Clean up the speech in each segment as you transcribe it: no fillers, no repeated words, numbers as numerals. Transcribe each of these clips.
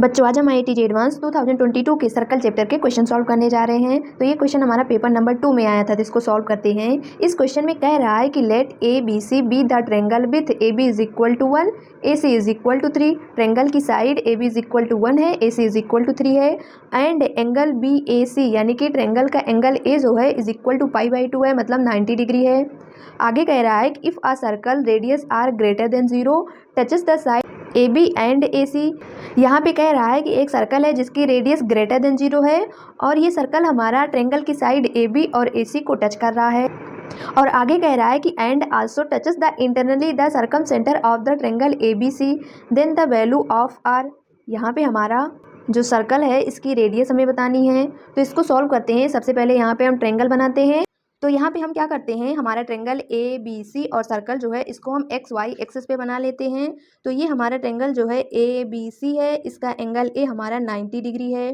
बच्चों आज हम IIT एडवांस 2022 के सर्कल चैप्टर के क्वेश्चन सॉल्व करने जा रहे हैं। तो ये क्वेश्चन हमारा पेपर नंबर 2 में आया था, तो इसको सॉल्व करते हैं। इस क्वेश्चन में कह रहा है कि let A B C be the triangle with A B is equal to 1, A C is equal to 3। Triangle की side A B is equal to 1 है, A C is equal to 3 है, and angle B A C यानी कि triangle का angle A जो है is equal to π/2 है, मतलब 90 डिग्री है। आगे कह रहा है कि if a circle radius R greater than 0 touches the side A B and A C. यहाँ पे कह रहा है कि एक सर्कल है जिसकी रेडियस ग्रेटर देन 0 है और ये सर्कल हमारा ट्रेंगल की साइड ए बी और ए सी को टच कर रहा है। और आगे कह रहा है कि and also touches the internally the circumcentre of the triangle A B C then the value of R. यहाँ पे हमारा जो सर्कल है इसकी रेडियस हमें बतानी है, तो इसको सॉल्व करते हैं। सबसे पहले यहाँ पे हम ट्रेंगल बनाते हैं। तो यहाँ पे हम क्या करते हैं, हमारा ट्रेंगल ए बी सी और सर्कल जो है इसको हम एक्स वाई एक्सिस पे बना लेते हैं। तो ये हमारा ट्रेंगल जो है ए बी सी है, इसका एंगल ए हमारा 90 डिग्री है।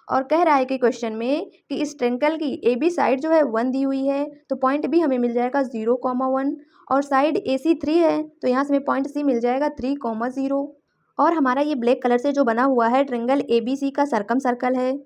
और कह रहा है कि क्वेश्चन में कि इस ट्रेंगल की ए बी साइड जो है 1 दी हुई है, तो पॉइंट बी हमें मिल जाएगा 0,1 और साइड ए सी 3 है, तो यहाँ से हमें पॉइंट सी मिल जाएगा 3,0। और हमारा ये ब्लैक कलर से जो बना हुआ है ट्रेंगल ए बी सी का सरकम सर्कल है।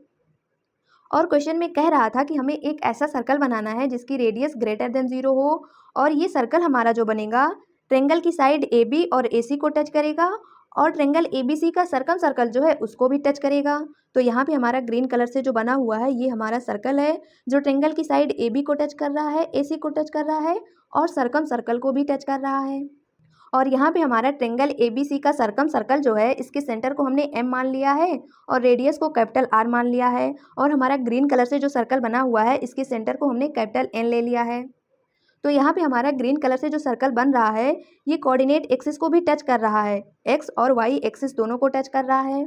और क्वेश्चन में कह रहा था कि हमें एक ऐसा सर्कल बनाना है जिसकी रेडियस ग्रेटर देन 0 हो, और ये सर्कल हमारा जो बनेगा ट्रेंगल की साइड ए बी और ए सी को टच करेगा और ट्रेंगल ए बी सी का सरकम सर्कल जो है उसको भी टच करेगा। तो यहाँ पे हमारा ग्रीन कलर से जो बना हुआ है ये हमारा सर्कल है जो ट्रेंगल की साइड ए बी को टच कर रहा है, ए सी को टच कर रहा है और सरकम सर्कल को भी टच कर रहा है। और यहाँ पे हमारा ट्रेंगल ए बी सी का सरकम सर्कल जो है इसके सेंटर को हमने एम मान लिया है और रेडियस को कैपिटल आर मान लिया है। और हमारा ग्रीन कलर से जो सर्कल बना हुआ है इसके सेंटर को हमने कैपिटल एन ले लिया है। तो यहाँ पे हमारा ग्रीन कलर से जो सर्कल बन रहा है ये कोऑर्डिनेट एक्सिस को भी टच कर रहा है, एक्स और वाई एक्सिस दोनों को टच कर रहा है।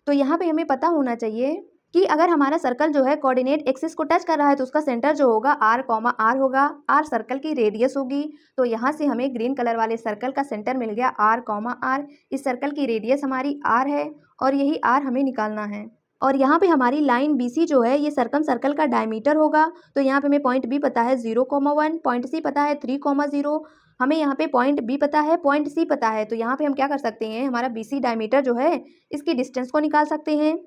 तो यहाँ पे हमें पता होना चाहिए कि अगर हमारा सर्कल जो है कोऑर्डिनेट एक्सिस को टच कर रहा है तो उसका सेंटर जो होगा r, होगा। r सर्कल की रेडियस होगी, तो यहाँ से हमें ग्रीन कलर वाले सर्कल का सेंटर मिल गया r, इस सर्कल की रेडियस हमारी r है और यही r हमें निकालना है। और यहाँ पे हमारी लाइन BC जो है ये सरकम सर्कल का डायमीटर होगा। तो यहाँ पे हमें पॉइंट B पता है 0,1, पॉइंट C पता है 3,0, हमें यहाँ पे पॉइंट B पता है, पॉइंट C पता है। तो यहाँ पे हम क्या कर सकते हैं, हमारा BC डायमीटर जो है इसकी डिस्टेंस को निकाल सकते हैं।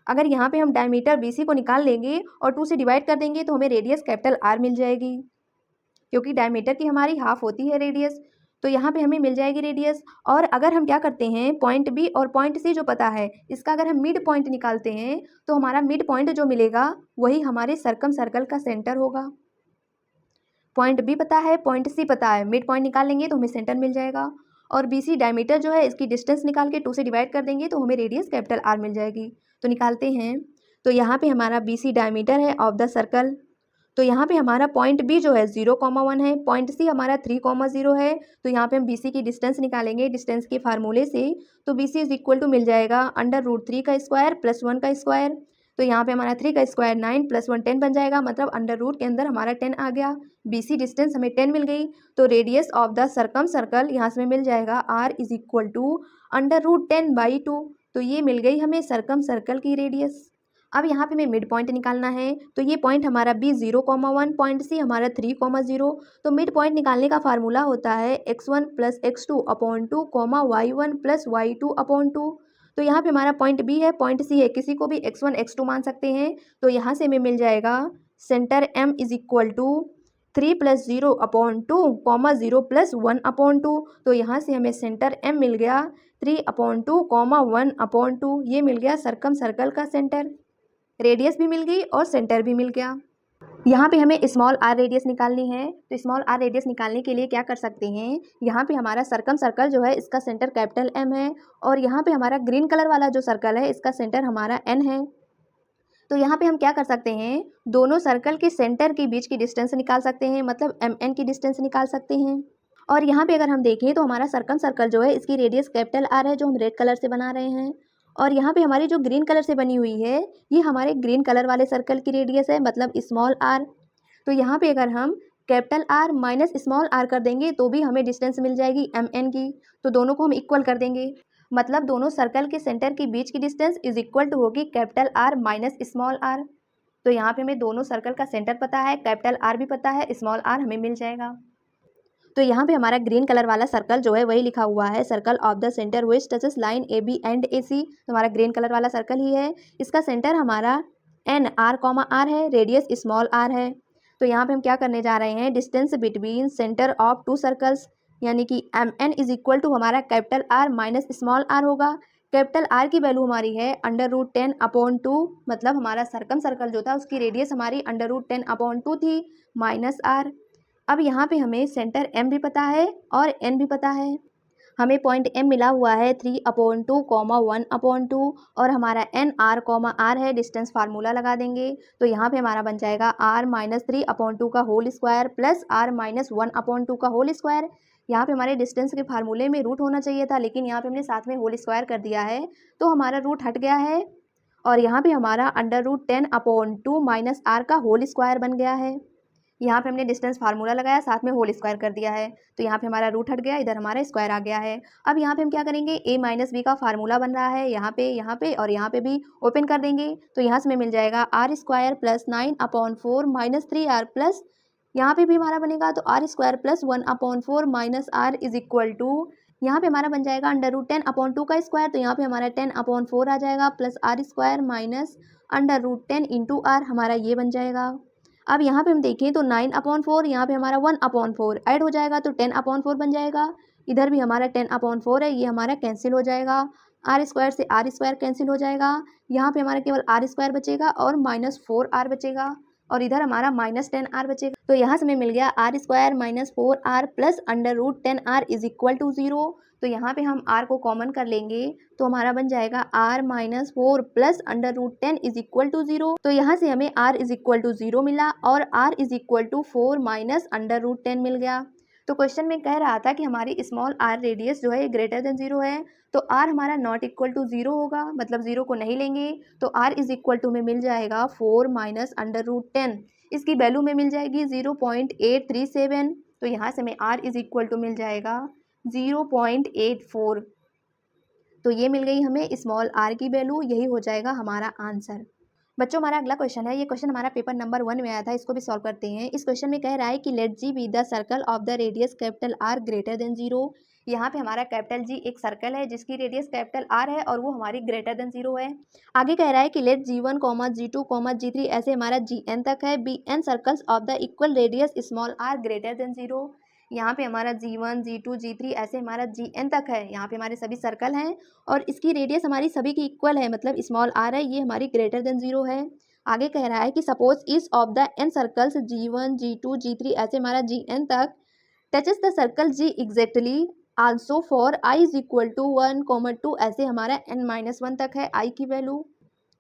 अगर यहाँ पे हम डायमीटर BC को निकाल लेंगे और 2 से डिवाइड कर देंगे तो हमें रेडियस कैपिटल R मिल जाएगी, क्योंकि डायमीटर की हमारी हाफ होती है रेडियस। तो यहाँ पे हमें मिल जाएगी रेडियस। और अगर हम क्या करते हैं, पॉइंट B और पॉइंट C जो पता है इसका अगर हम मिड पॉइंट निकालते हैं तो हमारा मिड पॉइंट जो मिलेगा वही हमारे सरकम सर्कल का सेंटर होगा। पॉइंट B पता है, पॉइंट C पता है, मिड पॉइंट निकाल लेंगे तो हमें सेंटर मिल जाएगा। और BC डायमीटर जो है इसकी डिस्टेंस निकाल के 2 से डिवाइड कर देंगे तो हमें रेडियस कैपिटल R मिल जाएगी। तो निकालते हैं। तो यहाँ पे हमारा BC डायमीटर है ऑफ द सर्कल। तो यहाँ पे हमारा पॉइंट B जो है 0,1 है, पॉइंट C हमारा 3,0 है। तो यहाँ पे हम BC की डिस्टेंस निकालेंगे डिस्टेंस के फार्मूले से। तो BC इज इक्वल टू मिल जाएगा √3 का स्क्वायर प्लस 1 का स्क्वायर। तो यहाँ पे हमारा 3 का स्क्वायर 9 प्लस 1 10 बन जाएगा, मतलब अंडर रूट के अंदर हमारा 10 आ गया। BC डिस्टेंस हमें 10 मिल गई। तो रेडियस ऑफ द सरकम सर्कल यहाँ से मिल जाएगा R इज इक्वल टू √10/2। तो ये मिल गई हमें सरकम सर्कल की रेडियस। अब यहाँ पे हमें मिड पॉइंट निकालना है। तो ये पॉइंट हमारा B 0,1, पॉइंट C हमारा 3,0। तो मिड पॉइंट निकालने का फार्मूला होता है x1 + x2/2, y1 + y2/2। तो यहाँ पे हमारा पॉइंट B है, पॉइंट C है, किसी को भी x1 x2 मान सकते हैं। तो यहाँ से हमें मिल जाएगा centre M is equal to 3 + 0/2, 0 + 1/2। तो यहाँ से हमें सेंटर M मिल गया 3/2, 1/2। ये मिल गया सरकम सर्कल का सेंटर। रेडियस भी मिल गई और सेंटर भी मिल गया। यहाँ पे हमें स्मॉल r रेडियस निकालनी है। तो स्मॉल r रेडियस निकालने के लिए क्या कर सकते हैं, यहाँ पे हमारा सरकम सर्कल जो है इसका सेंटर कैपिटल M है और यहाँ पे हमारा ग्रीन कलर वाला जो सर्कल है इसका सेंटर हमारा N है। तो यहाँ पे हम क्या कर सकते हैं, दोनों सर्कल के सेंटर के बीच की डिस्टेंस निकाल सकते हैं, मतलब MN की डिस्टेंस निकाल सकते हैं। और यहाँ पे अगर हम देखें तो हमारा सरकम सर्कल जो है इसकी रेडियस कैपिटल R है जो हम रेड कलर से बना रहे हैं। और यहाँ पे हमारी जो ग्रीन कलर से बनी हुई है ये हमारे ग्रीन कलर वाले सर्कल की रेडियस है, मतलब स्मॉल r। तो यहाँ पे अगर हम capital R minus small r कर देंगे तो भी हमें डिस्टेंस मिल जाएगी MN की। तो दोनों को हम इक्वल कर देंगे, मतलब दोनों सर्कल के सेंटर के बीच की डिस्टेंस इज इक्वल टू होगी capital R minus small r। तो यहाँ पे हमें दोनों सर्कल का सेंटर पता है, कैपिटल R भी पता है, स्मॉल r हमें मिल जाएगा। तो यहाँ पे हमारा ग्रीन कलर वाला सर्कल जो है वही लिखा हुआ है, circle of the centre which touches line A B and A C. तो हमारा ग्रीन कलर वाला सर्कल ही है। इसका सेंटर हमारा एन आर कॉमा आर है, रेडियस स्मॉल आर है। तो यहाँ पे हम क्या करने जा रहे हैं, distance between centre of two circles, यानी कि M N is equal to हमारा capital R minus small R होगा। कैपिटल आर की वैल्यू हमारी है √10/2, मतलब हमारा सर्कल जो था उसकी रेडियस हमारी √10/2 थी माइनस आर। अब यहाँ पे हमें सेंटर एम भी पता है और एन भी पता है। हमें पॉइंट एम मिला हुआ है 3/2, 1/2 और हमारा एन आर कॉमा आर है। डिस्टेंस फार्मूला लगा देंगे तो यहाँ पे हमारा बन जाएगा r-3/2 का होल स्क्वायर प्लस r-1/2 का होल स्क्वायर। यहाँ पे हमारे डिस्टेंस के फार्मूले में रूट होना चाहिए था, लेकिन यहाँ पे हमने साथ में होल स्क्वायर कर दिया है तो हमारा रूट हट गया है और यहाँ पे हमारा √10/2 माइनस आर का होल स्क्वायर बन गया है। यहाँ पे हमने डिस्टेंस फार्मूला लगाया, साथ में होल स्क्वायर कर दिया है तो यहाँ पे हमारा रूट हट गया, इधर हमारा स्क्वायर आ गया है। अब यहाँ पे हम क्या करेंगे, a माइनस बी का फार्मूला बन रहा है यहाँ पे और यहाँ पे भी ओपन कर देंगे तो यहाँ से हमें मिल जाएगा r² plus 9/4 minus 3r plus यहाँ पे भी हमारा बनेगा तो r² plus 1/4 minus r is equal to यहाँ पे हमारा बन जाएगा √10/2 का स्क्वायर, तो यहाँ पे हमारा 10/4 आ जाएगा plus r² minus √10 into r, हमारा ये बन जाएगा। अब यहाँ पे हम देखें तो 9/4 यहाँ पे हमारा 1/4 ऐड हो जाएगा तो 10/4 बन जाएगा। इधर भी हमारा 10/4 है, ये हमारा कैंसिल हो जाएगा, r² से r² कैंसिल हो जाएगा। यहाँ पे हमारा केवल r² बचेगा और -4r बचेगा और इधर हमारा -10r बचेगा। तो यहाँ से हमें मिल गया r² -4r plus √10r is equal to 0। तो यहाँ पे हम r को कॉमन कर लेंगे तो हमारा बन जाएगा r -4 plus √10 is equal to 0। तो यहाँ से हमें r इज इक्वल टू 0 मिला और r is equal to 4 minus √10 मिल गया। तो क्वेश्चन में कह रहा था कि हमारी स्मॉल r रेडियस जो है ग्रेटर देन 0 है, तो r हमारा नॉट इक्वल टू 0 होगा, मतलब 0 को नहीं लेंगे तो r इज इक्वल टू में मिल जाएगा 4 माइनस √10। इसकी वैल्यू में मिल जाएगी 0.837, तो यहाँ से हमें r इज इक्वल टू मिल जाएगा 0.84। तो ये मिल गई हमें स्मॉल r की वैल्यू, यही हो जाएगा हमारा आंसर। बच्चों हमारा अगला क्वेश्चन है, ये क्वेश्चन हमारा पेपर नंबर 1 में आया था, इसको भी सॉल्व करते हैं। इस क्वेश्चन में कह रहा है कि let G be the circle of the radius capital R greater than 0। यहाँ पे हमारा कैपिटल जी एक सर्कल है जिसकी रेडियस कैपिटल आर है और वो हमारी ग्रेटर देन 0 है। आगे कह रहा है कि लेट G1, G2, G3 ऐसे हमारा Gn तक है, be n circles of the equal radius small r greater than 0। यहाँ पे हमारा G1, G2, G3 ऐसे हमारा Gn तक है, यहाँ पे हमारे सभी सर्कल हैं और इसकी रेडियस हमारी सभी की इक्वल है, मतलब स्मॉल आर है, ये हमारी ग्रेटर देन 0 है। आगे कह रहा है कि suppose each of the n circles G1, G2, G3 ऐसे हमारा Gn तक touches the circle G exactly also for i is equal to 1, 2 ऐसे हमारा n-1 तक है i की वैल्यू।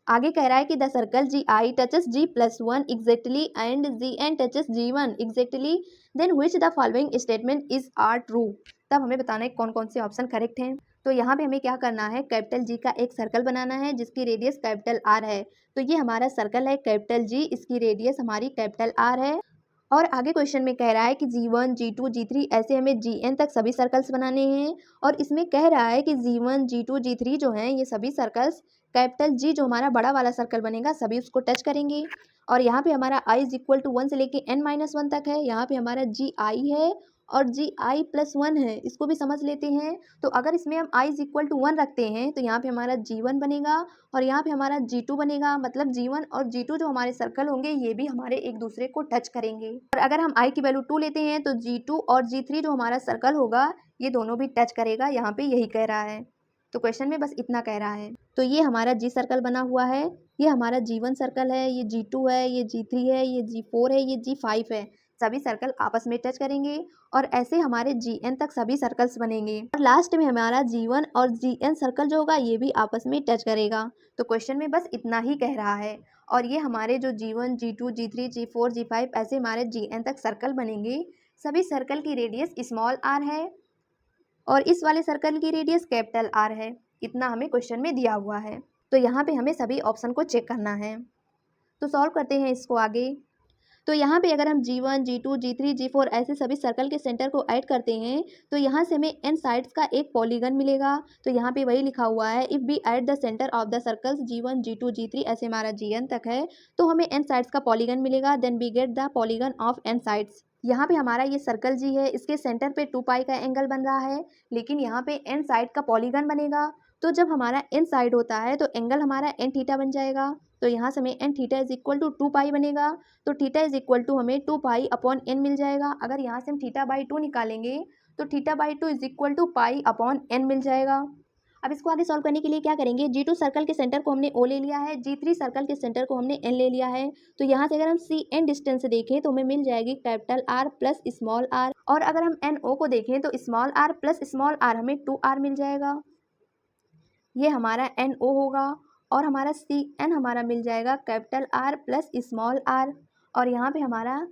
आगे कह रहा है कि the circle Gi touches G+1 exactly and Gn touches G1 exactly, then which the following statement is are true. तब हमें बताना है कौन कौन से ऑप्शन करेक्ट हैं। तो यहाँ पे हमें क्या करना है, कैपिटल G का एक सर्कल बनाना है जिसकी रेडियस कैपिटल R है। तो ये हमारा सर्कल है कैपिटल G, इसकी रेडियस हमारी कैपिटल R है। और आगे क्वेश्चन में कह रहा है कि G1, G2, G3 ऐसे हमें Gn तक सभी सर्कल्स बनाने हैं और इसमें कह रहा है कि G1, G2, G3 जो हैं ये सभी सर्कल्स कैपिटल G जो हमारा बड़ा वाला सर्कल बनेगा सभी उसको टच करेंगे। और यहाँ पे हमारा i इज इक्वल टू 1 से लेके n-1 तक है, यहाँ पे हमारा Gi है और Gi+1 है, इसको भी समझ लेते हैं। तो अगर इसमें हम i इज इक्वल टू 1 रखते हैं तो यहाँ पे हमारा G1 बनेगा और यहाँ पे हमारा G2 बनेगा, मतलब G1 और G2 जो हमारे सर्कल होंगे ये भी हमारे एक दूसरे को टच करेंगे। और अगर हम i की वैल्यू 2 लेते हैं तो G2 और G3 जो हमारा सर्कल होगा ये दोनों भी टच करेगा, यहाँ पे यही कह रहा है। तो क्वेश्चन में बस इतना कह रहा है। तो ये हमारा G सर्कल बना हुआ है, ये हमारा G1 सर्कल है, ये G2 है, ये G3 है, ये G4 है, ये G5 है, सभी सर्कल आपस में टच करेंगे और ऐसे हमारे Gn तक सभी सर्कल्स बनेंगे और लास्ट में हमारा G1 और Gn सर्कल जो होगा ये भी आपस में टच करेगा। तो क्वेश्चन में बस इतना ही कह रहा है और ये हमारे जो G1, G2, G3, G4, G5 ऐसे हमारे Gn तक सर्कल बनेंगे, सभी सर्कल की रेडियस स्मॉल r है और इस वाले सर्कल की रेडियस कैपिटल R है। इतना हमें क्वेश्चन में दिया हुआ है। तो यहाँ पे हमें सभी ऑप्शन को चेक करना है। तो सॉल्व करते हैं इसको आगे। तो यहाँ पे अगर हम G1, G2, G3, G4 ऐसे सभी सर्कल के सेंटर को ऐड करते हैं तो यहाँ से हमें n साइड्स का एक पॉलीगन मिलेगा। तो यहाँ पे वही लिखा हुआ है, if be at the centre of the circles G1, G2, G3 ऐसे हमारा Gn तक है तो हमें n साइड्स का पॉलीगन मिलेगा, then be get the polygon of n sides. यहाँ पे हमारा ये सर्कल जी है, इसके सेंटर पे 2 पाई का एंगल बन रहा है, लेकिन यहाँ पे एन साइड का पॉलीगन बनेगा। तो जब हमारा एन साइड होता है तो एंगल हमारा एन थीटा बन जाएगा। तो यहाँ से हमें n theta is equal to 2 pi बनेगा। तो थीटा इज इक्वल टू हमें 2 पाई अपॉन एन मिल जाएगा। अगर यहाँ से हम थीटा बाई 2 निकालेंगे तो theta by 2 is equal to pi upon N मिल जाएगा। अब इसको आगे सॉल्व करने के लिए क्या करेंगे, G2 सर्कल के सेंटर को हमने O ले लिया है, G3 सर्कल के सेंटर को हमने N ले लिया है। तो यहाँ से अगर हम CN डिस्टेंस देखें तो हमें मिल जाएगी capital R plus small r, और अगर हम NO को देखें तो small r plus small r हमें 2r मिल जाएगा। ये हमारा NO होगा, और हमारा CN हमारा मिल जाएगा capital R plus small r। और यहाँ पे हमारा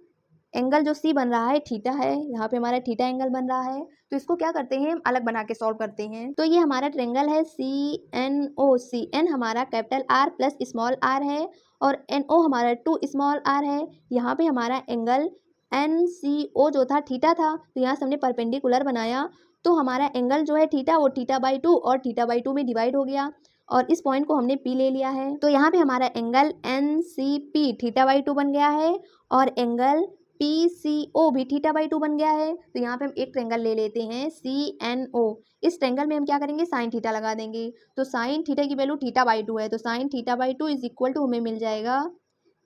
एंगल जो C बन रहा है थीटा है, यहाँ पे हमारा थीटा एंगल बन रहा है। तो इसको क्या करते हैं, हम अलग बना के सॉल्व करते हैं। तो ये हमारा ट्रायंगल है CNO। CN हमारा capital R plus small r है, और NO हमारा 2 स्मॉल r है। यहाँ पे हमारा एंगल NCO जो था थीटा था, तो यहाँ से हमने परपेंडिकुलर बनाया, तो हमारा एंगल जो है थीटा वो थीटा बाई 2 और थीटा बाई 2 में डिवाइड हो गया, और इस पॉइंट को हमने P ले लिया है। तो यहाँ पे हमारा एंगल NCP थीटा बाई 2 बन गया है, और एंगल PCO भी थीटा बाई 2 बन गया है। तो यहाँ पे हम एक ट्रायंगल ले लेते हैं CNO। इस ट्रायंगल में हम क्या करेंगे, साइन थीटा लगा देंगे। तो साइन थीटा की वैल्यू थीटा बाई 2 है, तो sine theta by 2 is equal to हमें मिल जाएगा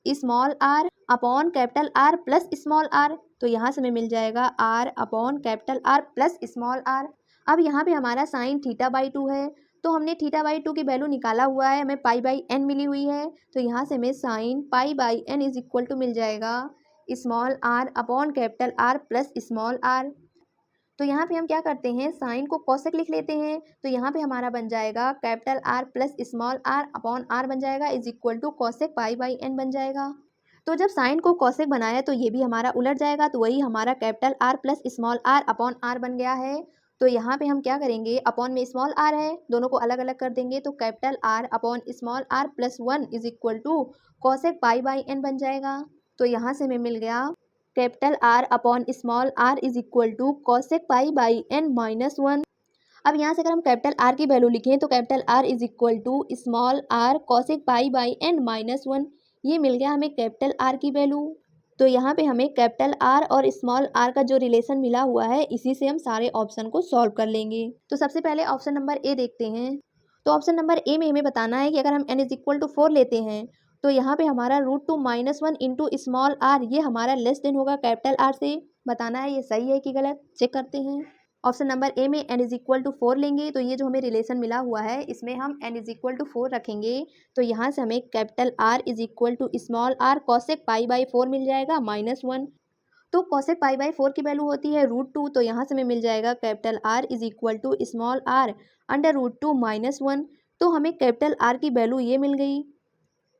small r upon capital R plus small r। तो यहाँ से हमें मिल जाएगा r upon capital R plus small r। अब यहाँ पे हमारा साइन थीटा बाई 2 है, तो हमने थीटा बाई 2 की वैल्यू निकाला हुआ है, हमें पाई बाई n मिली हुई है। तो यहाँ से हमें sine pi by n is equal to मिल जाएगा small r upon capital R plus small r। तो यहाँ पे हम क्या करते हैं, साइन को कोसेक लिख लेते हैं। तो यहाँ पे हमारा बन जाएगा capital R plus small r upon r बन जाएगा is equal to cosec pi by n बन जाएगा। तो जब साइन को कोसेक बनाया तो ये भी हमारा उलट जाएगा, तो वही हमारा capital R plus small r upon r बन गया है। तो यहाँ पे हम क्या करेंगे, अपॉन में स्मॉल r है, दोनों को अलग अलग कर देंगे, तो capital R upon small r plus 1 is equal to cosec pi by n बन जाएगा। तो यहाँ से हमें मिल गया capital R upon small r is equal to cosec pi by n minus 1। अब यहाँ से अगर हम कैपिटल R की वैल्यू लिखें तो capital R is equal to small r cosec pi by n minus 1। ये मिल गया हमें कैपिटल R की वैल्यू। तो यहाँ पे हमें कैपिटल R और स्मॉल r का जो रिलेशन मिला हुआ है, इसी से हम सारे ऑप्शन को सॉल्व कर लेंगे। तो सबसे पहले ऑप्शन नंबर ए देखते हैं। तो ऑप्शन नंबर ए में हमें बताना है कि अगर हम n इज इक्वल टू 4 लेते हैं तो यहाँ पे हमारा √2 माइनस 1 इंटू स्मॉल r ये हमारा लेस देन होगा कैपिटल R से। बताना है ये सही है कि गलत, चेक करते हैं। ऑप्शन नंबर ए में n इज इक्वल टू 4 लेंगे, तो ये जो हमें रिलेशन मिला हुआ है इसमें हम n इज इक्वल टू 4 रखेंगे, तो यहाँ से हमें capital R is equal to small r cosec pi by 4 मिल जाएगा माइनस 1। तो कोसेक पाई बाई 4 की वैल्यू होती है √2, तो यहाँ से हमें मिल जाएगा capital R is equal to small r under √2 minus 1। तो हमें कैपिटल R की वैल्यू ये मिल गई,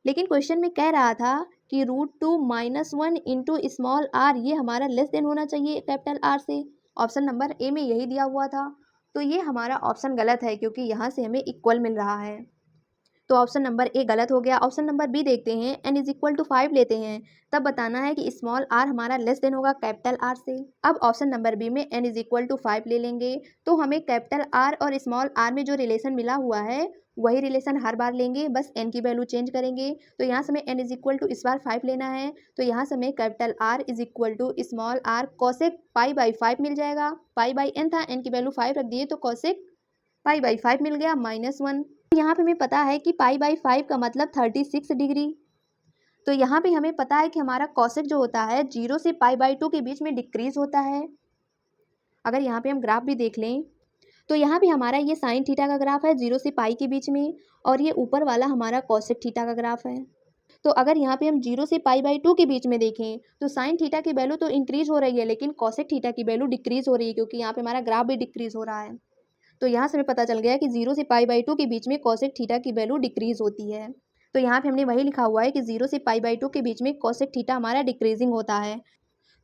लेकिन क्वेश्चन में कह रहा था कि √2 माइनस 1 इंटू स्मॉल r ये हमारा लेस देन होना चाहिए कैपिटल R से। ऑप्शन नंबर ए में यही दिया हुआ था, तो ये हमारा ऑप्शन गलत है क्योंकि यहाँ से हमें इक्वल मिल रहा है। तो ऑप्शन नंबर ए गलत हो गया। ऑप्शन नंबर बी देखते हैं। n इज इक्वल टू 5 लेते हैं, तब बताना है कि स्मॉल r हमारा लेस देन होगा कैपिटल R से। अब ऑप्शन नंबर बी में n इज इक्वल टू 5 ले लेंगे, तो हमें कैपिटल R और स्मॉल r में जो रिलेशन मिला हुआ है वही रिलेशन हर बार लेंगे, बस n की वैल्यू चेंज करेंगे। तो यहाँ से हमें n इज इक्वल टू इस बार 5 लेना है, तो यहाँ से हमें capital R is equal to small r cosec pi by 5 मिल जाएगा। पाई बाई n था, n की वैल्यू 5 रख दिए तो कोसेक पाई बाई 5 मिल गया माइनस 1। यहाँ पे हमें पता है कि पाई बाई 5 का मतलब 36 डिग्री। तो यहाँ पे हमें पता है कि हमारा कोसेक जो होता है 0 से पाई बाई 2 के बीच में डिक्रीज होता है। अगर यहाँ पे हम ग्राफ भी देख लें तो यहाँ पे हमारा ये साइन थीटा का ग्राफ है 0 से पाई के बीच में, और ये ऊपर वाला हमारा कोसेक थीटा का ग्राफ है। तो अगर यहाँ पे हम 0 से पाई बाई 2 के बीच में देखें तो साइन थीटा की वैल्यू तो इंक्रीज हो रही है, लेकिन कोसेक थीटा की वैल्यू डिक्रीज हो रही है, क्योंकि यहाँ पे हमारा ग्राफ भी डिक्रीज हो रहा है। तो यहाँ से हमें पता चल गया कि 0 से पाई बाई 2 के बीच में कोसेक थीटा की वैल्यू डिक्रीज होती है। तो यहाँ पे हमने वही लिखा हुआ है कि 0 से पाई बाई 2 के बीच में कोसेक थीटा हमारा डिक्रीजिंग होता है।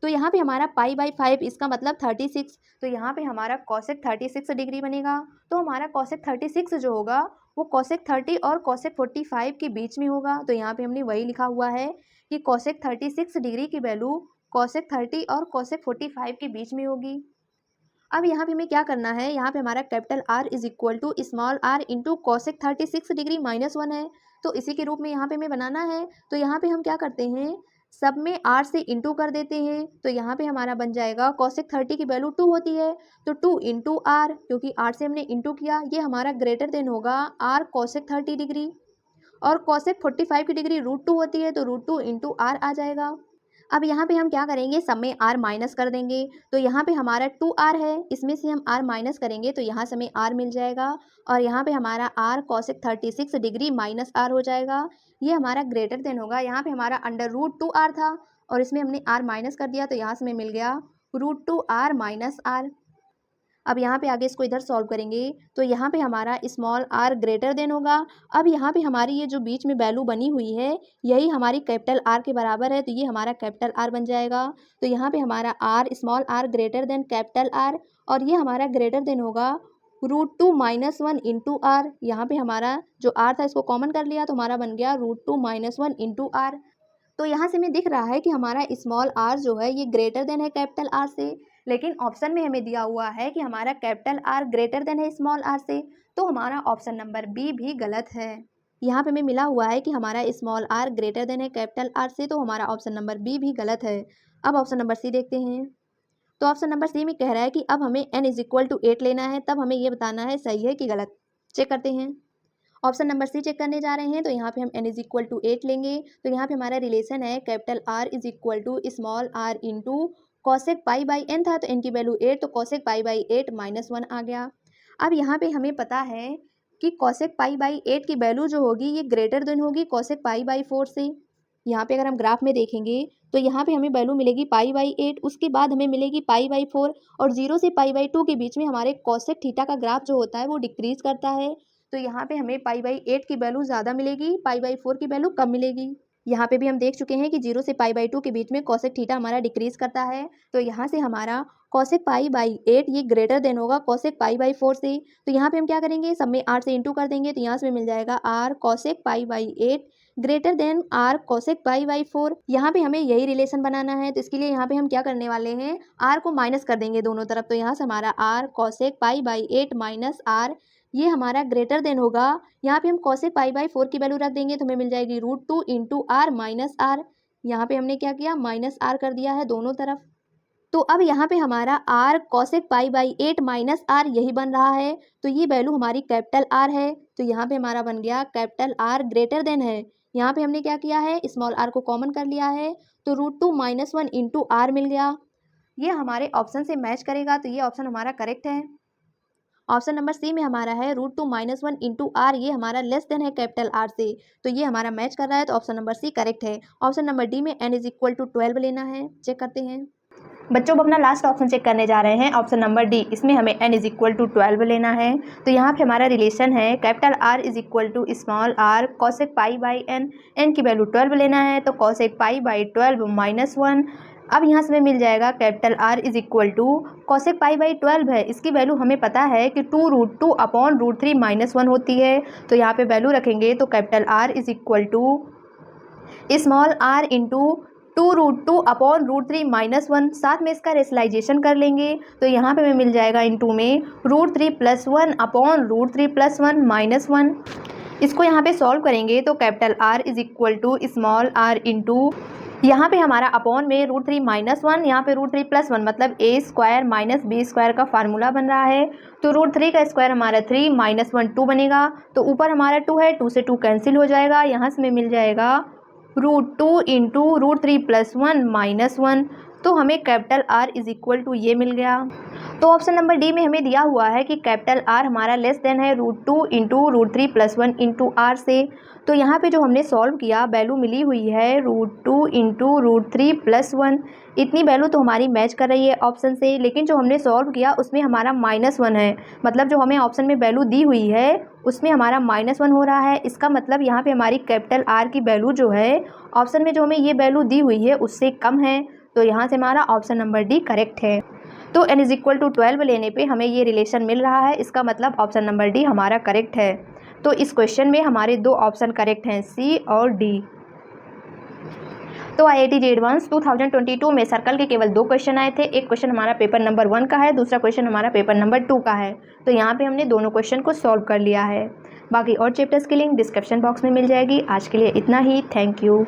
तो यहाँ पे हमारा पाई बाई 5 इसका मतलब 36, तो यहाँ पे हमारा कोसेक 36 डिग्री बनेगा। तो हमारा कोसेक 36 जो होगा वो कोसेक 30 और कोसेक 45 के बीच में होगा। तो यहाँ पे हमने वही लिखा हुआ है कि कोसेक 36 डिग्री की वैल्यू कोसेक 30 और कोसेक 45 के बीच में होगी। अब यहाँ पे हमें क्या करना है, यहाँ पे हमारा capital R is equal to small r into cosec 36 degree minus 1 है, तो इसी के रूप में यहाँ पे हमें बनाना है। तो यहाँ पे हम क्या करते हैं, सब में r से इंटू कर देते हैं, तो यहाँ पे हमारा बन जाएगा cosec 30 की वैल्यू 2 होती है, तो 2 इंटू आर, क्योंकि r से हमने इंटू किया, ये हमारा ग्रेटर देन होगा r cosec 30 डिग्री, और cosec 45 की डिग्री √2 होती है, तो √2 इंटू आर आ जाएगा। अब यहाँ पे हम क्या करेंगे, सब में r माइनस कर देंगे, तो यहाँ पे हमारा 2r है, इसमें से हम r माइनस करेंगे तो यहाँ से हमें r मिल जाएगा, और यहाँ पे हमारा r cosec 36 degree minus r हो जाएगा, ये हमारा ग्रेटर देन होगा। यहाँ पे हमारा √2r था और इसमें हमने r माइनस कर दिया, तो यहाँ से हमें मिल गया √2r माइनस r। अब यहाँ पे आगे इसको इधर सॉल्व करेंगे, तो यहाँ पे हमारा स्मॉल r ग्रेटर देन होगा। अब यहाँ पे हमारी ये जो बीच में वैल्यू बनी हुई है, यही हमारी कैपिटल R के बराबर है, तो ये हमारा कैपिटल R बन जाएगा। तो यहाँ पे हमारा r small r greater than capital R, और ये हमारा ग्रेटर देन होगा √2 - 1 इंटू आर। यहाँ पे हमारा जो r था इसको कॉमन कर लिया, तो हमारा बन गया √2 - 1 इंटू आर। तो यहाँ से हमें दिख रहा है कि हमारा स्मॉल r जो है ये ग्रेटर देन है कैपिटल R से, लेकिन ऑप्शन में हमें दिया हुआ है कि हमारा कैपिटल R ग्रेटर देन है स्मॉल r से, तो हमारा ऑप्शन नंबर बी भी गलत है। यहाँ पे हमें मिला हुआ है कि हमारा स्मॉल r ग्रेटर देन है कैपिटल R से, तो हमारा ऑप्शन नंबर बी भी गलत है। अब ऑप्शन नंबर सी देखते हैं, तो ऑप्शन नंबर सी में कह रहा है कि अब हमें n = 8 लेना है, तब हमें ये बताना है सही है कि गलत। चेक करते हैं, ऑप्शन नंबर सी चेक करने जा रहे हैं, तो यहाँ पे हम n = 8 लेंगे, तो यहाँ पे हमारा रिलेशन है capital R = small r into cosec π/n था, तो n की वैल्यू 8, तो cosec π/8 - 1 आ गया। अब यहाँ पे हमें पता है कि cosec π/8 की वैल्यू जो होगी ये ग्रेटर देन होगी cosec π/4 से। यहाँ पे अगर हम ग्राफ में देखेंगे तो यहाँ पे हमें वैल्यू मिलेगी π/8, उसके बाद हमें मिलेगी π/4, और 0 से π/2 के बीच में हमारे cosec थीटा का ग्राफ जो होता है वो डिक्रीज करता है, तो यहाँ पे हमें π/8 की वैल्यू ज़्यादा मिलेगी, π/4 की वैल्यू कम मिलेगी। यहाँ पे भी हम देख चुके हैं कि 0 से π/2 के बीच में cosec थीटा हमारा डिक्रीज करता है, तो यहाँ से हमारा cosec π/8 ये ग्रेटर देन होगा cosec π/4 से। तो यहाँ पे हम क्या करेंगे, सब में r से इंटू कर देंगे, तो यहाँ से मिल जाएगा r cosec π/8 greater than r cosec π/4। यहाँ पे हमें यही रिलेशन बनाना है, तो इसके लिए यहाँ पे हम क्या करने वाले हैं, r को माइनस कर देंगे दोनों तरफ, तो यहाँ से हमारा r cosec π/8 माइनस r ये हमारा ग्रेटर देन होगा। यहाँ पे हम cosec π/4 की वैल्यू रख देंगे, तो हमें मिल जाएगी √2 इंटू आर माइनस आर। यहाँ पे हमने क्या किया, माइनस आर कर दिया है दोनों तरफ। तो अब यहाँ पे हमारा r cosec π/8 माइनस आर यही बन रहा है, तो ये वैल्यू हमारी कैपिटल R है, तो यहाँ पे हमारा बन गया कैपिटल R ग्रेटर देन है। यहाँ पे हमने क्या किया है, स्मॉल r को कॉमन कर लिया है, तो √2 - 1 इंटू आर मिल गया। ये हमारे ऑप्शन से मैच करेगा, तो ये ऑप्शन हमारा करेक्ट है। ऑप्शन नंबर सी में हमारा है √2 - 1 इंटू आर, ये हमारा लेस देन है कैपिटल R से, तो ये हमारा मैच कर रहा है, तो ऑप्शन नंबर सी करेक्ट है। ऑप्शन नंबर डी में n = 12 लेना है। चेक करते हैं बच्चों, अब अपना लास्ट ऑप्शन चेक करने जा रहे हैं, ऑप्शन नंबर डी, इसमें हमें n = 12 लेना है। तो यहाँ पे हमारा रिलेशन है capital R = small r cosec π/n, n की वैल्यू 12 लेना है, तो cosec π/12 - 1। अब यहाँ से हमें मिल जाएगा कैपिटल R = cosec π/12 है, इसकी वैल्यू हमें पता है कि 2√2 अपॉन √3 - 1 होती है, तो यहाँ पे वैल्यू रखेंगे, तो capital R = small r into 2√2 upon √3 - 1, साथ में इसका रेशनलाइजेशन कर लेंगे, तो यहाँ पे हमें मिल जाएगा इंटू में √3 + 1 अपॉन √3 + 1 - 1। इसको यहाँ पे सॉल्व करेंगे, तो capital R = small r into, यहाँ पे हमारा अपॉन में √3 - 1, यहाँ पे √3 + 1 मतलब a² - b² का फार्मूला बन रहा है, तो √3 का स्क्वायर हमारा 3 - 1 2 बनेगा, तो ऊपर हमारा 2 है, 2 से 2 कैंसिल हो जाएगा, यहाँ से हमें मिल जाएगा √2 इंटू √3 + 1 - 1, तो हमें कैपिटल R = ये मिल गया। तो ऑप्शन नंबर डी में हमें दिया हुआ है कि कैपिटल R हमारा लेस देन है √2 इंटू √3 + 1 इंटू आर से, तो यहाँ पे जो हमने सॉल्व किया वैल्यू मिली हुई है √2 इंटू √3 + 1, इतनी वैल्यू तो हमारी मैच कर रही है ऑप्शन से, लेकिन जो हमने सॉल्व किया उसमें हमारा -1 है, मतलब जो हमें ऑप्शन में वैल्यू दी हुई है उसमें हमारा -1 हो रहा है। इसका मतलब यहाँ पे हमारी कैपिटल R की वैल्यू जो है ऑप्शन में जो हमें ये वैल्यू दी हुई है उससे कम है, तो यहाँ से हमारा ऑप्शन नंबर डी करेक्ट है। तो n = 12 लेने पे हमें ये रिलेशन मिल रहा है, इसका मतलब ऑप्शन नंबर डी हमारा करेक्ट है। तो इस क्वेश्चन में हमारे 2 ऑप्शन करेक्ट हैं, सी और डी। तो IIT JEE एडवांस 2022 में सर्कल के केवल 2 क्वेश्चन आए थे, एक क्वेश्चन हमारा पेपर नंबर 1 का है, दूसरा क्वेश्चन हमारा पेपर नंबर 2 का है, तो यहाँ पे हमने दोनों क्वेश्चन को सॉल्व कर लिया है। बाकी और चैप्टर्स की लिंक डिस्क्रिप्शन बॉक्स में मिल जाएगी। आज के लिए इतना ही, थैंक यू।